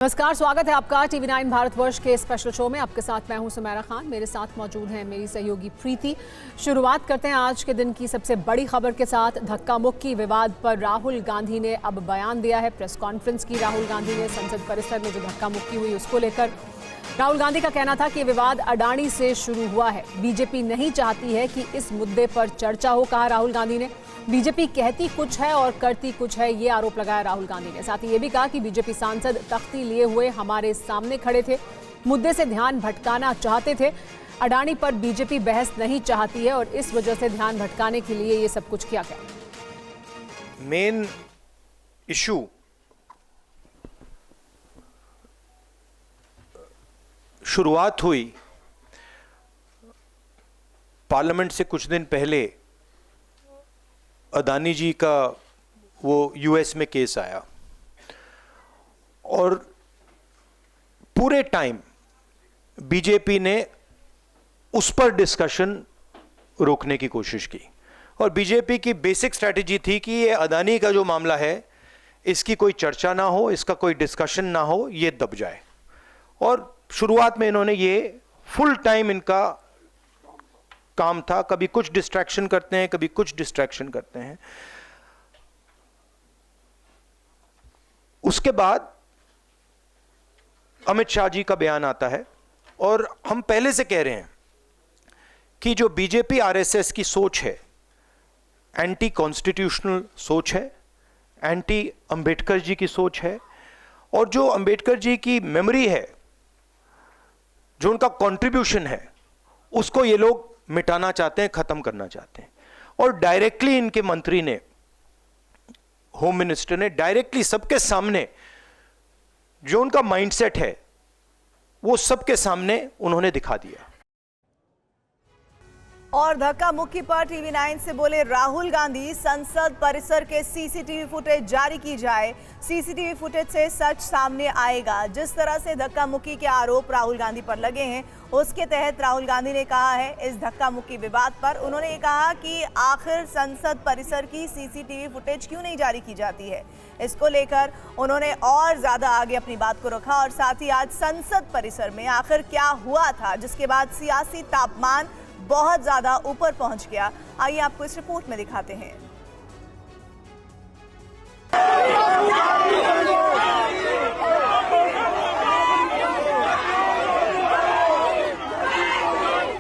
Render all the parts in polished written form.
नमस्कार, स्वागत है आपका टीवी 9 भारतवर्ष के स्पेशल शो में। आपके साथ मैं हूं सुमेरा खान, मेरे साथ मौजूद हैं मेरी सहयोगी प्रीति। शुरुआत करते हैं आज के दिन की सबसे बड़ी खबर के साथ। धक्का मुक्की विवाद पर राहुल गांधी ने अब बयान दिया है। प्रेस कॉन्फ्रेंस की राहुल गांधी ने संसद परिसर में जो धक्का मुक्की हुई उसको लेकर। राहुल गांधी का कहना था कि विवाद अडानी से शुरू हुआ है, बीजेपी नहीं चाहती है कि इस मुद्दे पर चर्चा हो, कहा राहुल गांधी ने। बीजेपी कहती कुछ है और करती कुछ है, ये आरोप लगाया राहुल गांधी ने। साथ ही ये भी कहा कि बीजेपी सांसद तख्ती लिए हुए हमारे सामने खड़े थे, मुद्दे से ध्यान भटकाना चाहते थे। अडानी पर बीजेपी बहस नहीं चाहती है और इस वजह से ध्यान भटकाने के लिए ये सब कुछ किया गया। मेन इशू शुरुआत हुई पार्लियामेंट से कुछ दिन पहले। अदानी जी का वो यूएस में केस आया और पूरे टाइम बीजेपी ने उस पर डिस्कशन रोकने की कोशिश की और बीजेपी की बेसिक स्ट्रैटेजी थी कि ये अदानी का जो मामला है इसकी कोई चर्चा ना हो, इसका कोई डिस्कशन ना हो, ये दब जाए। और शुरुआत में इन्होंने ये फुल टाइम इनका काम था, कभी कुछ डिस्ट्रैक्शन करते हैं, कभी कुछ डिस्ट्रैक्शन करते हैं। उसके बाद अमित शाह जी का बयान आता है और हम पहले से कह रहे हैं कि जो बीजेपी आरएसएस की सोच है एंटी कॉन्स्टिट्यूशनल सोच है, एंटी अंबेडकर जी की सोच है और जो अंबेडकर जी की मेमोरी है, जो उनका कंट्रीब्यूशन है, उसको ये लोग मिटाना चाहते हैं, खत्म करना चाहते हैं। और डायरेक्टली इनके मंत्री ने, होम मिनिस्टर ने डायरेक्टली सबके सामने जो उनका माइंडसेट है वो सबके सामने उन्होंने दिखा दिया। और धक्का मुक्की पर टीवी 9 से बोले राहुल गांधी, संसद परिसर के सीसीटीवी फुटेज जारी की जाए, सीसीटीवी फुटेज से सच सामने आएगा। जिस तरह से धक्का मुक्की के आरोप राहुल गांधी पर लगे हैं उसके तहत राहुल गांधी ने कहा है इस धक्का मुक्की विवाद पर, उन्होंने ये कहा कि आखिर संसद परिसर की सीसीटीवी फुटेज क्यों नहीं जारी की जाती है। इसको लेकर उन्होंने और ज्यादा आगे अपनी बात को रखा और साथ ही आज संसद परिसर में आखिर क्या हुआ था जिसके बाद सियासी तापमान बहुत ज्यादा ऊपर पहुंच गया। आइए आपको इस रिपोर्ट में दिखाते हैं।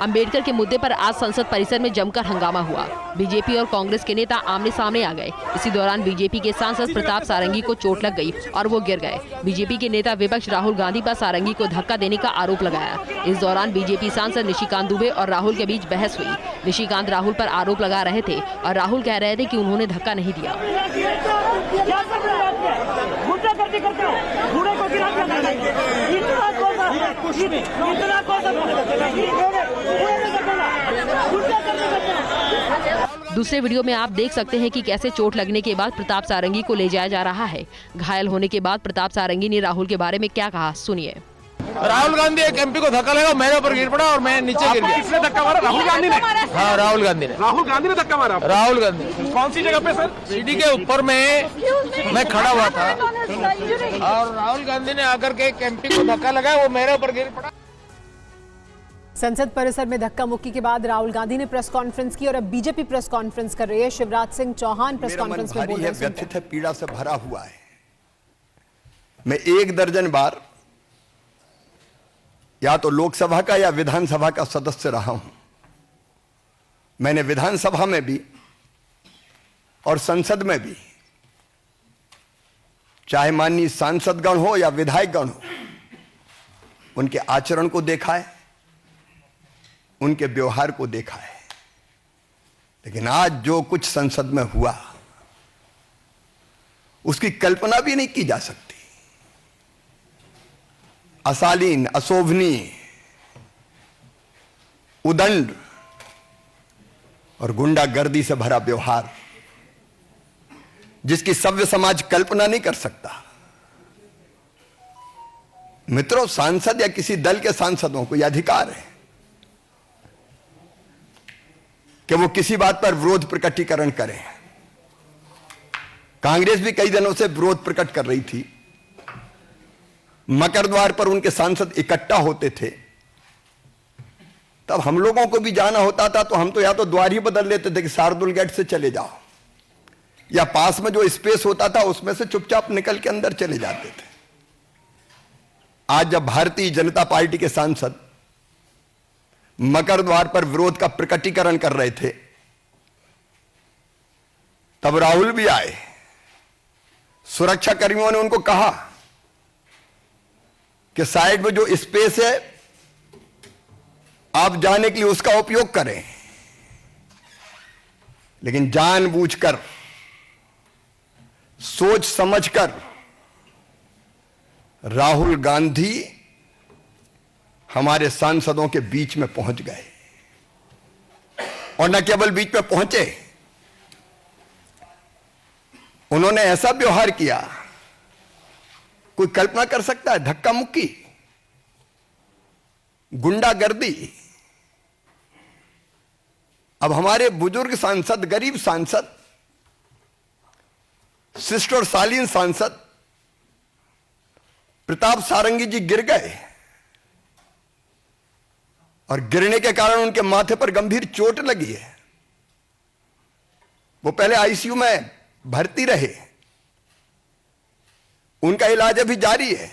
अंबेडकर के मुद्दे पर आज संसद परिसर में जमकर हंगामा हुआ। बीजेपी और कांग्रेस के नेता आमने सामने आ गए। इसी दौरान बीजेपी के सांसद प्रताप सारंगी को चोट लग गई और वो गिर गए। बीजेपी के नेता विपक्ष राहुल गांधी पर सारंगी को धक्का देने का आरोप लगाया। इस दौरान बीजेपी सांसद निशिकांत दुबे और राहुल के बीच बहस हुई। निशिकांत राहुल पर आरोप लगा रहे थे और राहुल कह रहे थे कि उन्होंने धक्का नहीं दिया। दूसरे वीडियो में आप देख सकते हैं कि कैसे चोट लगने के बाद प्रताप सारंगी को ले जाया जा रहा है। घायल होने के बाद प्रताप सारंगी ने राहुल के बारे में क्या कहा, सुनिए। राहुल गांधी एक एमपी को धक्का लगा, मेरे ऊपर गिर पड़ा और मैं नीचे गिर गया। किसने धक्का मारा? राहुल गांधी ने? हाँ, राहुल गांधी ने। राहुल गांधी ने धक्का मारा? राहुल गांधी। कौन सी जगह पे सर? सीढ़ी के ऊपर में मैं खड़ा हुआ था और राहुल गांधी ने आकर के एक एमपी को धक्का लगाया, वो मेरे ऊपर गिर पड़ा। संसद परिसर में धक्का मुक्की के बाद राहुल गांधी ने प्रेस कॉन्फ्रेंस की और अब बीजेपी प्रेस कॉन्फ्रेंस कर रही है। शिवराज सिंह चौहान प्रेस कॉन्फ्रेंस में बोल रहे हैं। व्यथित है, पीड़ा से भरा हुआ है। मैं 1 दर्जन बार या तो लोकसभा का या विधानसभा का सदस्य रहा हूं। मैंने विधानसभा में भी और संसद में भी, चाहे माननीय सांसदगण हो या विधायकगण हो, उनके आचरण को देखा है, उनके व्यवहार को देखा है। लेकिन आज जो कुछ संसद में हुआ उसकी कल्पना भी नहीं की जा सकती। अशालीन, अशोभनीय, उदंड और गुंडागर्दी से भरा व्यवहार जिसकी सभ्य समाज कल्पना नहीं कर सकता। मित्रों, सांसद या किसी दल के सांसदों को यह अधिकार है कि वो किसी बात पर विरोध प्रकटीकरण करें। कांग्रेस भी कई दिनों से विरोध प्रकट कर रही थी। मकर द्वार पर उनके सांसद इकट्ठा होते थे, तब हम लोगों को भी जाना होता था तो हम तो या तो द्वार ही बदल लेते थे कि शार्दुल गेट से चले जाओ, या पास में जो स्पेस होता था उसमें से चुपचाप निकल के अंदर चले जाते थे। आज जब भारतीय जनता पार्टी के सांसद मकर द्वार पर विरोध का प्रकटीकरण कर रहे थे, तब राहुल भी आए। सुरक्षा कर्मियों ने उनको कहा कि साइड में जो स्पेस है आप जाने के लिए उसका उपयोग करें, लेकिन जानबूझकर, सोच समझकर राहुल गांधी हमारे सांसदों के बीच में पहुंच गए। और न केवल बीच में पहुंचे, उन्होंने ऐसा व्यवहार किया, कोई कल्पना कर सकता है? धक्का मुक्की, गुंडागर्दी। अब हमारे बुजुर्ग सांसद, गरीब सांसद, शिष्ट और शालीन सांसद प्रताप सारंगी जी गिर गए और गिरने के कारण उनके माथे पर गंभीर चोट लगी है। वो पहले आईसीयू में भर्ती रहे, उनका इलाज अभी जारी है।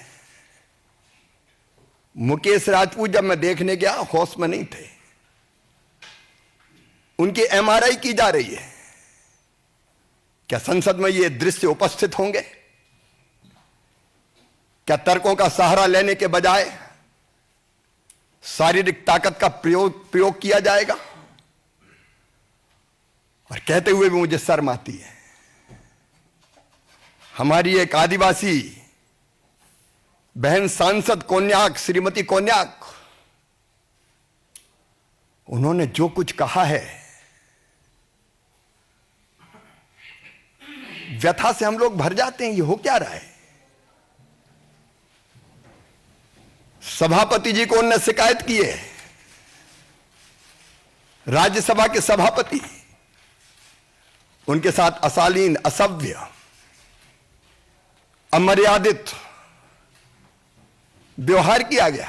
मुकेश राजपूत जब मैं देखने गया होश में नहीं थे, उनकी एमआरआई की जा रही है। क्या संसद में ये दृश्य उपस्थित होंगे? क्या तर्कों का सहारा लेने के बजाय शारीरिक ताकत का प्रयोग किया जाएगा? और कहते हुए भी मुझे शर्म आती है। हमारी एक आदिवासी बहन सांसद कोन्याक, श्रीमती कोन्याक, उन्होंने जो कुछ कहा है, व्यथा से हम लोग भर जाते हैं। ये हो क्या रहा है? सभापति जी को उन्होंने शिकायत की है, राज्यसभा के सभापति, उनके साथ अशालीन, असभ्य, अमर्यादित व्यवहार किया गया।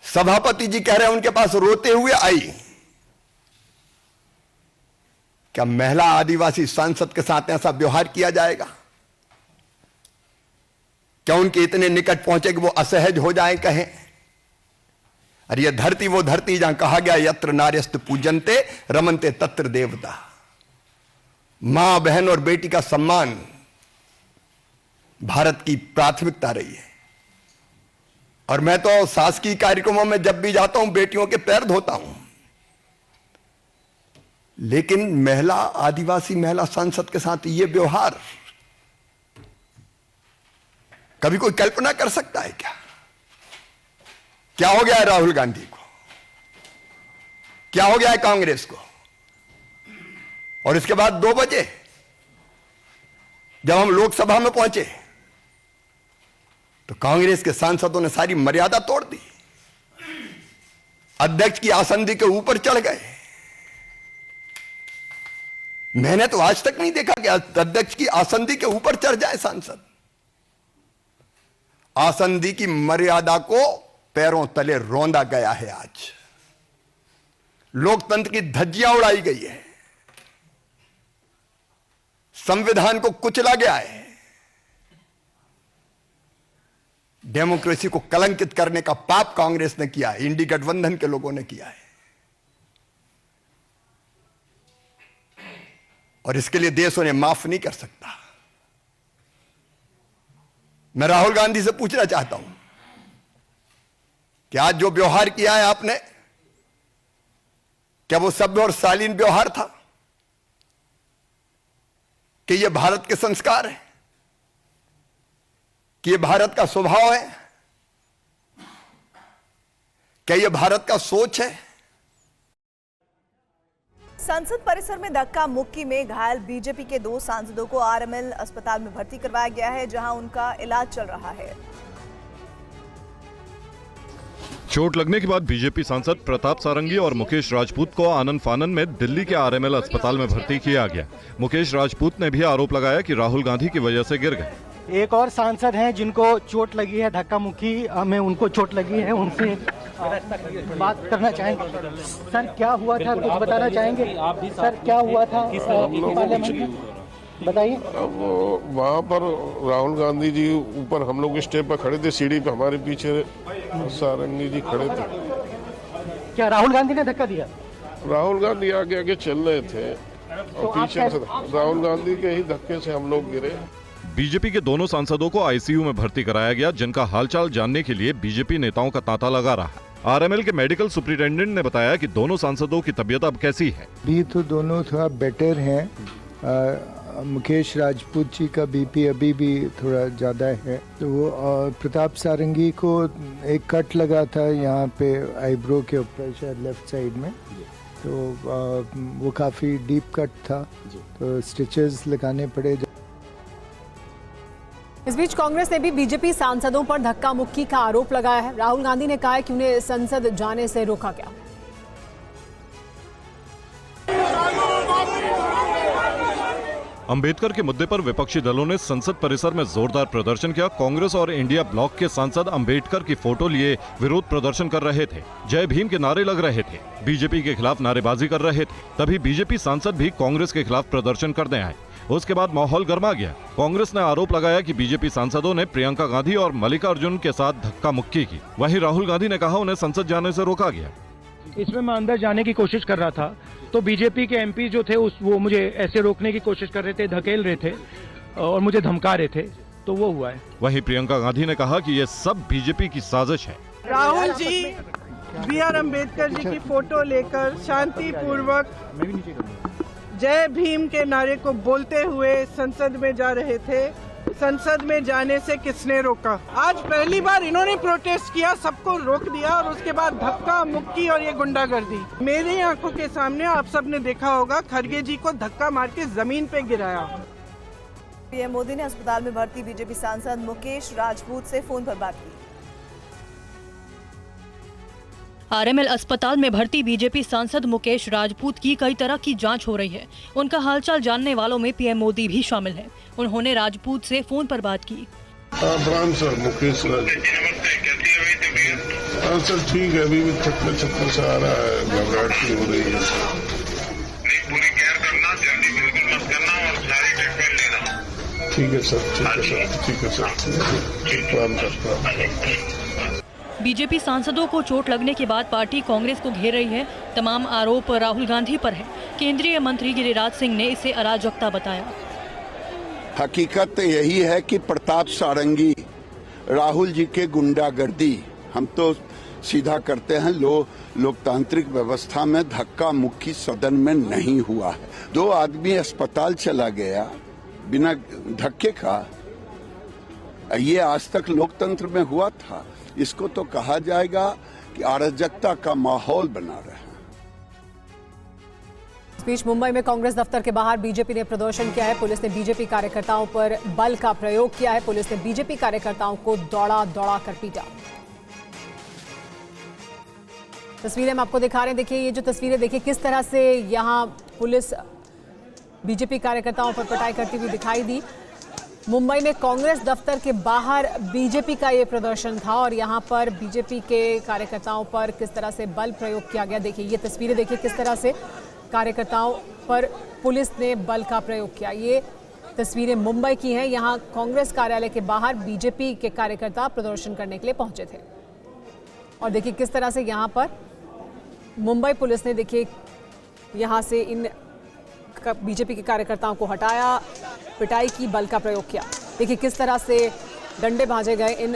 सभापति जी कह रहे हैं उनके पास रोते हुए आई। क्या महिला आदिवासी सांसद के साथ ऐसा व्यवहार किया जाएगा? क्या उनके इतने निकट पहुंचे कि वो असहज हो जाएं, कहें अरे ये धरती वो धरती जहां कहा गया यत्र नार्यस्तु पूजन्ते रमन्ते तत्र देवता। मां, बहन और बेटी का सम्मान भारत की प्राथमिकता रही है। और मैं तो शासकीय कार्यक्रमों में जब भी जाता हूं बेटियों के पैर धोता हूं, लेकिन महिला, आदिवासी महिला सांसद के साथ यह व्यवहार कभी कोई कल्पना कर सकता है क्या? क्या हो गया है राहुल गांधी को? क्या हो गया है कांग्रेस को? और इसके बाद 2 बजे जब हम लोकसभा में पहुंचे तो कांग्रेस के सांसदों ने सारी मर्यादा तोड़ दी, अध्यक्ष की आसंदी के ऊपर चढ़ गए। मैंने तो आज तक नहीं देखा कि अध्यक्ष की आसंदी के ऊपर चढ़ जाए सांसद। आसंदी की मर्यादा को पैरों तले रौंदा गया है। आज लोकतंत्र की धज्जियां उड़ाई गई है, संविधान को कुचला गया है, डेमोक्रेसी को कलंकित करने का पाप कांग्रेस ने किया है, इंडी गठबंधन के लोगों ने किया है। और इसके लिए देश उन्हें माफ नहीं कर सकता। मैं राहुल गांधी से पूछना चाहता हूं कि आज जो व्यवहार किया है आपने, क्या वो सभ्य और शालीन व्यवहार था? कि यह भारत के संस्कार है? कि यह भारत का स्वभाव है? क्या यह भारत का सोच है? संसद परिसर में धक्का मुक्की में घायल बीजेपी के 2 सांसदों को आरएमएल अस्पताल में भर्ती करवाया गया है, जहां उनका इलाज चल रहा है। चोट लगने के बाद बीजेपी सांसद प्रताप सारंगी और मुकेश राजपूत को आनन फानन में दिल्ली के आरएमएल अस्पताल में भर्ती किया गया। मुकेश राजपूत ने भी आरोप लगाया कि राहुल गांधी की वजह से गिर गए। एक और सांसद हैं जिनको चोट लगी है, धक्का मुक्की में उनको चोट लगी है, उनसे बात करना चाहेंगे। सर क्या हुआ था, कुछ बताना चाहेंगे? सर क्या हुआ था पार्लियामेंट में, बताइए। अब वहाँ पर राहुल गांधी जी ऊपर, हम लोग स्टेज पर खड़े थे, सीढ़ी पे हमारे पीछे सारंगी जी खड़े थे। क्या राहुल गांधी ने धक्का दिया? राहुल गांधी आगे आगे चल रहे थे और पीछे से राहुल गांधी के ही धक्के से हम लोग गिरे। बीजेपी के दोनों सांसदों को आईसीयू में भर्ती कराया गया, जिनका हालचाल जानने के लिए बीजेपी नेताओं का तांता लगा रहा है। आरएमएल के मेडिकल सुपरिटेंडेंट ने बताया कि दोनों सांसदों की तबीयत अब कैसी है। अभी तो दोनों थोड़ा बेटर हैं। मुकेश राजपूत जी का बीपी अभी भी थोड़ा ज़्यादा है, तो वो प्रताप सारंगी को एक कट लगा था यहाँ पे आईब्रो के ऊपर, शायद लेफ्ट साइड में, तो वो काफ़ी डीप कट था, तो स्टिचेस लगाने पड़े। इस बीच कांग्रेस ने भी बीजेपी सांसदों पर धक्का मुक्की का आरोप लगाया है। राहुल गांधी ने कहा है कि उन्हें संसद जाने से रोका गया। अंबेडकर के मुद्दे पर विपक्षी दलों ने संसद परिसर में जोरदार प्रदर्शन किया। कांग्रेस और इंडिया ब्लॉक के सांसद अंबेडकर की फोटो लिए विरोध प्रदर्शन कर रहे थे, जय भीम के नारे लग रहे थे, बीजेपी के खिलाफ नारेबाजी कर रहे थे। तभी बीजेपी सांसद भी कांग्रेस के खिलाफ प्रदर्शन करने आए। उसके बाद माहौल गर्मा गया। कांग्रेस ने आरोप लगाया कि बीजेपी सांसदों ने प्रियंका गांधी और मल्लिकार्जुन के साथ धक्का मुक्की की। वहीं राहुल गांधी ने कहा उन्हें संसद जाने से रोका गया। इसमें मैं अंदर जाने की कोशिश कर रहा था, तो बीजेपी के एमपी जो थे वो मुझे ऐसे रोकने की कोशिश कर रहे थे, धकेल रहे थे और मुझे धमका रहे थे, तो वो हुआ है। वहीं प्रियंका गांधी ने कहा कि ये सब बीजेपी की साजिश है। राहुल जी BR अम्बेडकर जी की फोटो लेकर शांतिपूर्वक जय भीम के नारे को बोलते हुए संसद में जा रहे थे। संसद में जाने से किसने रोका? आज पहली बार इन्होंने प्रोटेस्ट किया, सबको रोक दिया और उसके बाद धक्का मुक्की और ये गुंडागर्दी। मेरी आंखों के सामने आप सब ने देखा होगा, खड़गे जी को धक्का मार के जमीन पे गिराया। पीएम मोदी ने अस्पताल में भर्ती बीजेपी सांसद मुकेश राजपूत से फोन पर बात की। आरएमएल अस्पताल में भर्ती बीजेपी सांसद मुकेश राजपूत की कई तरह की जांच हो रही है। उनका हालचाल जानने वालों में पीएम मोदी भी शामिल हैं। उन्होंने राजपूत से फोन पर बात की। सर मुकेश राजपूत सर ठीक है, अभी भी चक्कर से आ रहा है, घबराहट सी हो रही है। पूरी केयर करना, जल्दी बिल्कुल मत करना और सारी ट्रीटमेंट लेना। ठीक है सर, ठीक है सर। बीजेपी सांसदों को चोट लगने के बाद पार्टी कांग्रेस को घेर रही है। तमाम आरोप राहुल गांधी पर है। केंद्रीय मंत्री गिरिराज सिंह ने इसे अराजकता बताया। हकीकत यही है कि प्रताप सारंगी, राहुल जी के गुंडागर्दी, हम तो सीधा करते हैं, लोकतांत्रिक व्यवस्था में धक्का मुक्की सदन में नहीं हुआ है। 2 आदमी अस्पताल चला गया बिना धक्के का, ये आज तक लोकतंत्र में हुआ था? इसको तो कहा जाएगा कि अराजकता का माहौल बना रहा है। इस बीच मुंबई में कांग्रेस दफ्तर के बाहर बीजेपी ने प्रदर्शन किया है। पुलिस ने बीजेपी कार्यकर्ताओं पर बल का प्रयोग किया है। पुलिस ने बीजेपी कार्यकर्ताओं को दौड़ा कर पीटा। तस्वीरें हम आपको दिखा रहे हैं। देखिए ये जो तस्वीरें, देखिए किस तरह से यहाँ पुलिस बीजेपी कार्यकर्ताओं पर पिटाई करती हुई दिखाई दी। मुंबई में कांग्रेस दफ्तर के बाहर बीजेपी का ये प्रदर्शन था और यहाँ पर बीजेपी के कार्यकर्ताओं पर किस तरह से बल प्रयोग किया गया। देखिए ये तस्वीरें, देखिए किस तरह से कार्यकर्ताओं पर पुलिस ने बल का प्रयोग किया। ये तस्वीरें मुंबई की हैं। यहाँ कांग्रेस कार्यालय के बाहर बीजेपी के कार्यकर्ता प्रदर्शन करने के लिए पहुंचे थे और देखिए किस तरह से यहाँ पर मुंबई पुलिस ने, देखिए यहाँ से इन बीजेपी के कार्यकर्ताओं को हटाया, पिटाई की, बल का प्रयोग किया। देखिए किस तरह से डंडे भाजे गए इन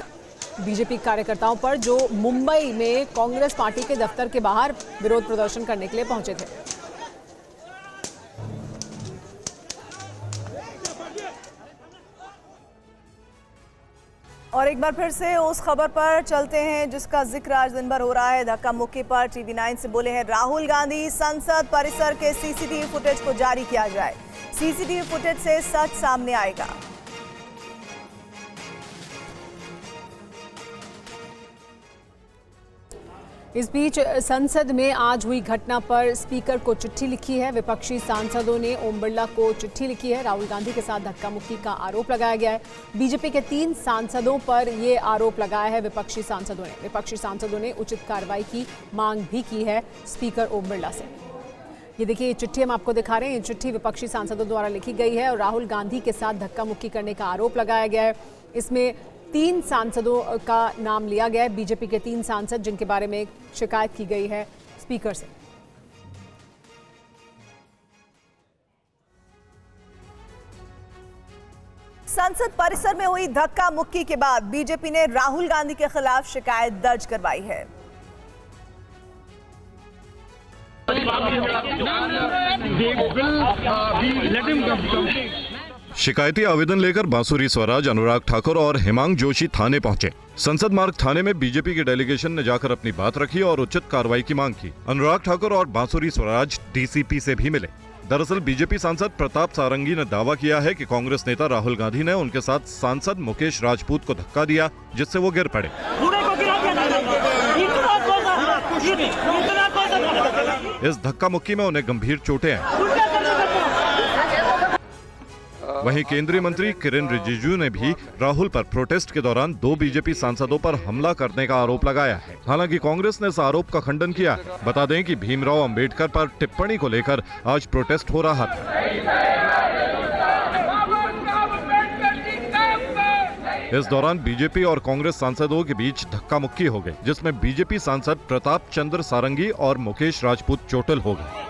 बीजेपी कार्यकर्ताओं पर जो मुंबई में कांग्रेस पार्टी के दफ्तर के बाहर विरोध प्रदर्शन करने के लिए पहुंचे थे। और एक बार फिर से उस खबर पर चलते हैं जिसका जिक्र आज दिन भर हो रहा है। धक्का मुक्की पर TV9 से बोले हैं राहुल गांधी, संसद परिसर के CCTV फुटेज को जारी किया जाए। CCTV फुटेज से सच सामने आएगा। इस बीच संसद में आज हुई घटना पर स्पीकर को चिट्ठी लिखी है। विपक्षी सांसदों ने ओम बिरला को चिट्ठी लिखी है। राहुल गांधी के साथ धक्का मुक्की का आरोप लगाया गया है। बीजेपी के 3 सांसदों पर ये आरोप लगाया है विपक्षी सांसदों ने उचित कार्रवाई की मांग भी की है स्पीकर ओम बिरला से। ये देखिए, ये चिट्ठी हम आपको दिखा रहे हैं। ये चिट्ठी विपक्षी सांसदों द्वारा लिखी गई है और राहुल गांधी के साथ धक्का मुक्की करने का आरोप लगाया गया है। इसमें 3 सांसदों का नाम लिया गया है, बीजेपी के 3 सांसद जिनके बारे में शिकायत की गई है स्पीकर से। संसद परिसर में हुई धक्का मुक्की के बाद बीजेपी ने राहुल गांधी के खिलाफ शिकायत दर्ज करवाई है। शिकायती आवेदन लेकर बांसुरी स्वराज, अनुराग ठाकुर और हेमांग जोशी थाने पहुंचे। संसद मार्ग थाने में बीजेपी के डेलीगेशन ने जाकर अपनी बात रखी और उचित कार्रवाई की मांग की। अनुराग ठाकुर और बांसुरी स्वराज डीसीपी से भी मिले। दरअसल बीजेपी सांसद प्रताप सारंगी ने दावा किया है कि कांग्रेस नेता राहुल गांधी ने उनके साथ सांसद मुकेश राजपूत को धक्का दिया, जिससे वो गिर पड़े। इस धक्का मुक्की में उन्हें गंभीर चोटें हैं। वहीं केंद्रीय मंत्री किरेन रिजिजू ने भी राहुल पर प्रोटेस्ट के दौरान 2 बीजेपी सांसदों पर हमला करने का आरोप लगाया है। हालांकि कांग्रेस ने इस आरोप का खंडन किया। बता दें कि भीमराव अंबेडकर पर टिप्पणी को लेकर आज प्रोटेस्ट हो रहा था। इस दौरान बीजेपी और कांग्रेस सांसदों के बीच धक्का मुक्की हो गई, जिसमें बीजेपी सांसद प्रताप चंद्र सारंगी और मुकेश राजपूत चोटिल हो गए।